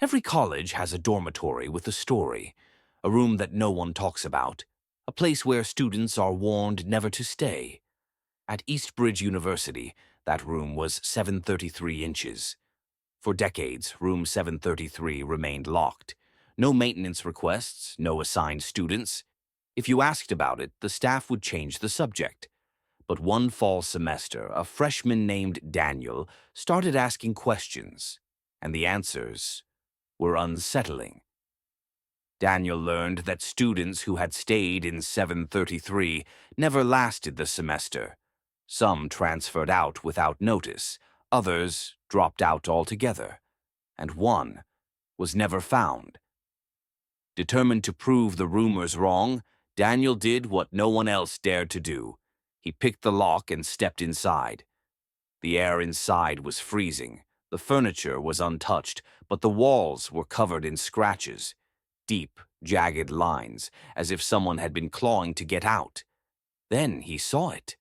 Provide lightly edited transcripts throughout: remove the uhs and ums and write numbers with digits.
Every college has a dormitory with a story, a room that no one talks about, a place where students are warned never to stay. At Eastbridge University, that room was 733 inches. For decades, room 733 remained locked. No maintenance requests, no assigned students. If you asked about it, the staff would change the subject. But one fall semester, a freshman named Daniel started asking questions, and the answers were unsettling. Daniel learned that students who had stayed in 733 never lasted the semester. Some transferred out without notice, others dropped out altogether, and one was never found. Determined to prove the rumors wrong, Daniel did what no one else dared to do. He picked the lock and stepped inside. The air inside was freezing. The furniture was untouched, but the walls were covered in scratches, deep, jagged lines, as if someone had been clawing to get out. Then he saw it.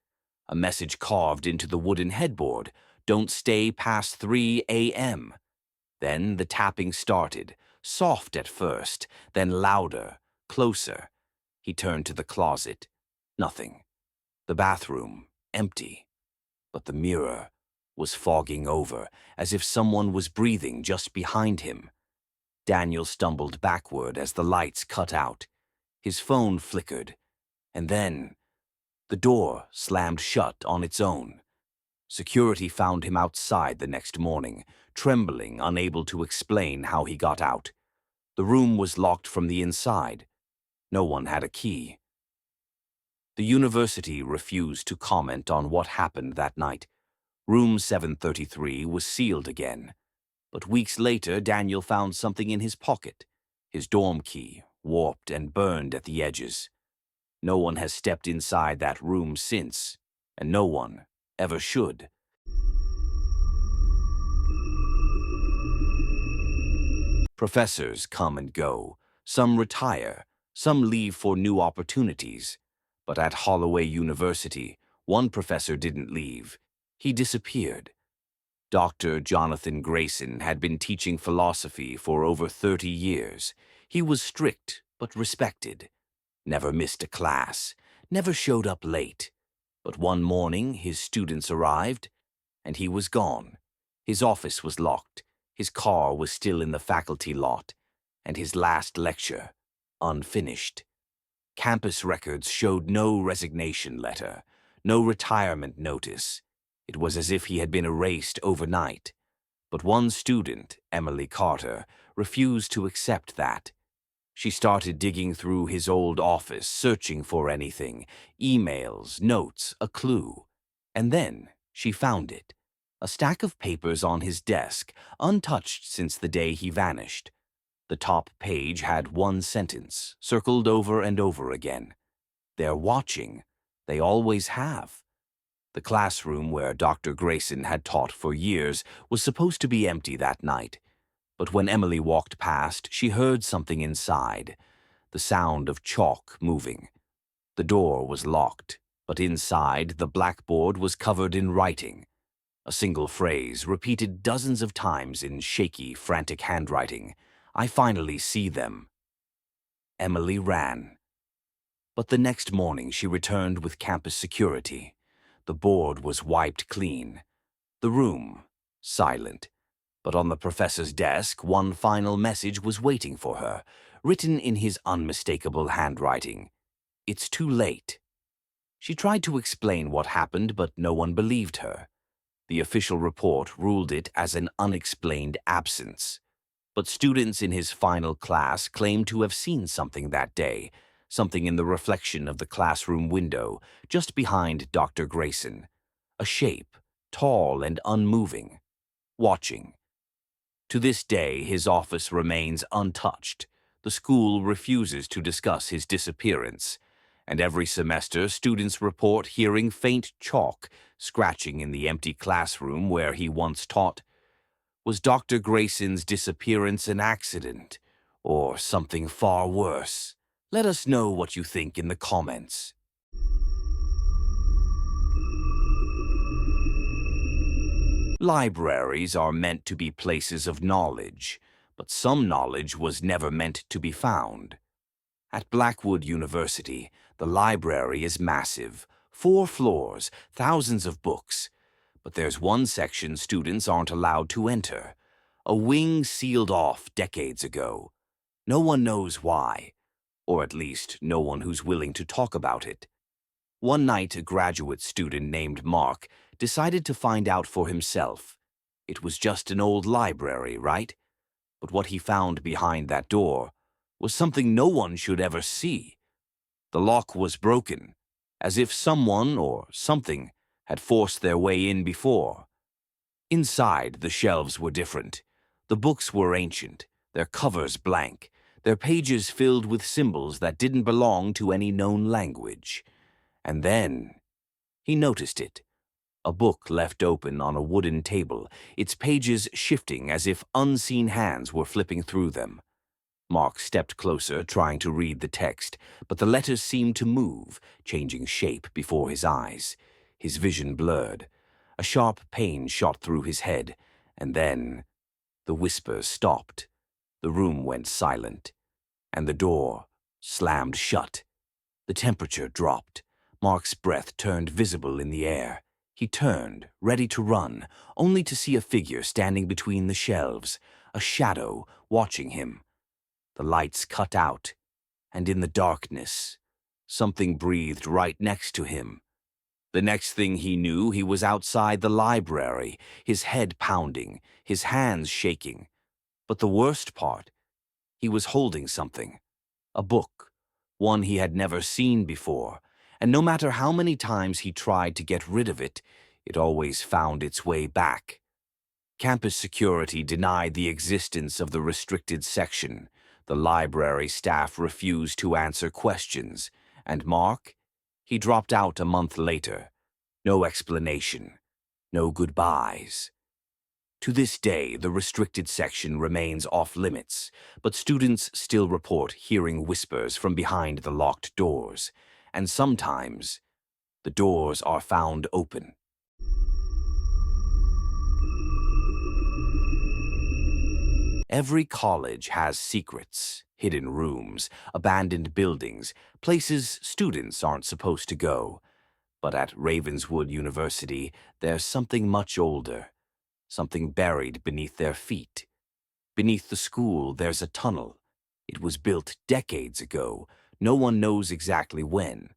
A message carved into the wooden headboard, "Don't stay past 3 a.m." Then the tapping started, soft at first, then louder, closer. He turned to the closet. Nothing. The bathroom, empty. But the mirror was fogging over, as if someone was breathing just behind him. Daniel stumbled backward as the lights cut out. His phone flickered, and then the door slammed shut on its own. Security found him outside the next morning, trembling, unable to explain how he got out. The room was locked from the inside. No one had a key. The university refused to comment on what happened that night. Room 733 was sealed again. But weeks later, Daniel found something in his pocket, his dorm key, warped and burned at the edges. No one has stepped inside that room since, and no one ever should. Professors come and go. Some retire, some leave for new opportunities. But at Holloway University, one professor didn't leave. He disappeared. Dr. Jonathan Grayson had been teaching philosophy for over 30 years. He was strict but respected. Never missed a class, never showed up late. But one morning his students arrived, and he was gone. His office was locked, his car was still in the faculty lot, and his last lecture unfinished. Campus records showed no resignation letter, no retirement notice. It was as if he had been erased overnight. But one student, Emily Carter, refused to accept that. She started digging through his old office, searching for anything, emails, notes, a clue. And then she found it, a stack of papers on his desk, untouched since the day he vanished. The top page had one sentence, circled over and over again. "They're watching. They always have." The classroom where Dr. Grayson had taught for years was supposed to be empty that night. But when Emily walked past, she heard something inside, the sound of chalk moving. The door was locked, but inside the blackboard was covered in writing. A single phrase, repeated dozens of times in shaky, frantic handwriting. "I finally see them." Emily ran. But the next morning she returned with campus security. The board was wiped clean. The room, silent. But on the professor's desk, one final message was waiting for her, written in his unmistakable handwriting. "It's too late." She tried to explain what happened, but no one believed her. The official report ruled it as an unexplained absence. But students in his final class claimed to have seen something that day, something in the reflection of the classroom window, just behind Dr. Grayson. A shape, tall and unmoving, watching. To this day, his office remains untouched. The school refuses to discuss his disappearance. And every semester, students report hearing faint chalk scratching in the empty classroom where he once taught. Was Dr. Grayson's disappearance an accident, or something far worse? Let us know what you think in the comments. Libraries are meant to be places of knowledge, but some knowledge was never meant to be found. At Blackwood University, the library is massive, 4 floors, thousands of books. But there's one section students aren't allowed to enter, a wing sealed off decades ago. No one knows why, or at least no one who's willing to talk about it. One night, a graduate student named Mark decided to find out for himself. It was just an old library, right? But what he found behind that door was something no one should ever see. The lock was broken, as if someone or something had forced their way in before. Inside, the shelves were different. The books were ancient, their covers blank, their pages filled with symbols that didn't belong to any known language. And then he noticed it. A book left open on a wooden table, its pages shifting as if unseen hands were flipping through them. Mark stepped closer, trying to read the text, but the letters seemed to move, changing shape before his eyes. His vision blurred. A sharp pain shot through his head, and then the whispers stopped. The room went silent, and the door slammed shut. The temperature dropped. Mark's breath turned visible in the air. He turned, ready to run, only to see a figure standing between the shelves, a shadow watching him. The lights cut out, and in the darkness, something breathed right next to him. The next thing he knew, he was outside the library, his head pounding, his hands shaking. But the worst part, he was holding something, a book, one he had never seen before, and no matter how many times he tried to get rid of it, it always found its way back. Campus security denied the existence of the restricted section. The library staff refused to answer questions, and Mark? He dropped out a month later. No explanation, no goodbyes. To this day, the restricted section remains off-limits, but students still report hearing whispers from behind the locked doors, and sometimes the doors are found open. Every college has secrets, hidden rooms, abandoned buildings, places students aren't supposed to go. But at Ravenswood University, there's something much older, something buried beneath their feet. Beneath the school, there's a tunnel. It was built decades ago. No one knows exactly when.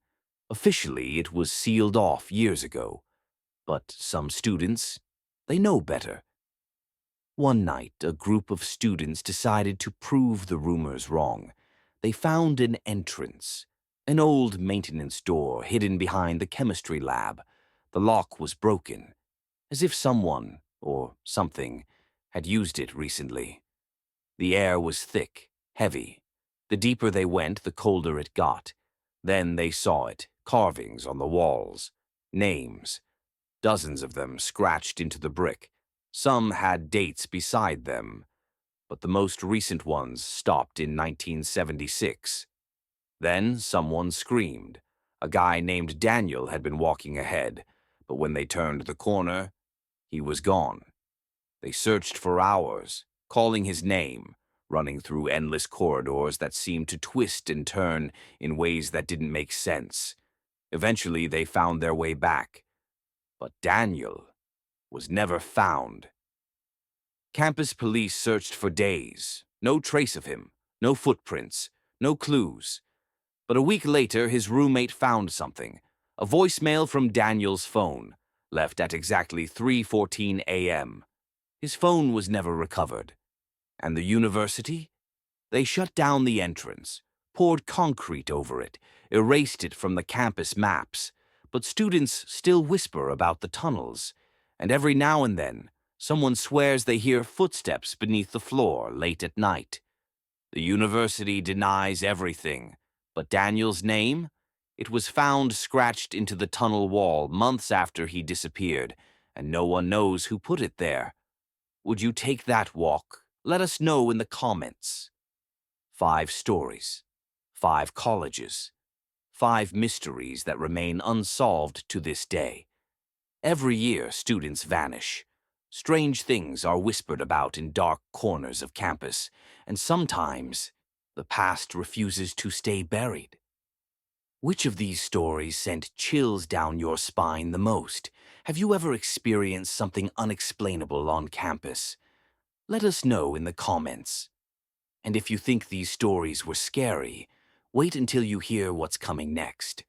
Officially, it was sealed off years ago. But some students, they know better. One night, a group of students decided to prove the rumors wrong. They found an entrance, an old maintenance door hidden behind the chemistry lab. The lock was broken, as if someone, or something, had used it recently. The air was thick, heavy. The deeper they went, the colder it got. Then they saw it, carvings on the walls, names, dozens of them scratched into the brick. Some had dates beside them, but the most recent ones stopped in 1976. Then someone screamed. A guy named Daniel had been walking ahead, but when they turned the corner, he was gone. They searched for hours, calling his name, running through endless corridors that seemed to twist and turn in ways that didn't make sense. Eventually, they found their way back. But Daniel was never found. Campus police searched for days. No trace of him, no footprints, no clues. But a week later, his roommate found something. A voicemail from Daniel's phone, left at exactly 3:14 a.m. His phone was never recovered. And the university? They shut down the entrance, poured concrete over it, erased it from the campus maps. But students still whisper about the tunnels, and every now and then, someone swears they hear footsteps beneath the floor late at night. The university denies everything, but Daniel's name? It was found scratched into the tunnel wall months after he disappeared, and no one knows who put it there. Would you take that walk? Let us know in the comments. 5 stories, 5 colleges, 5 mysteries that remain unsolved to this day. Every year, students vanish. Strange things are whispered about in dark corners of campus, and sometimes the past refuses to stay buried. Which of these stories sent chills down your spine the most? Have you ever experienced something unexplainable on campus? Let us know in the comments. And if you think these stories were scary, wait until you hear what's coming next.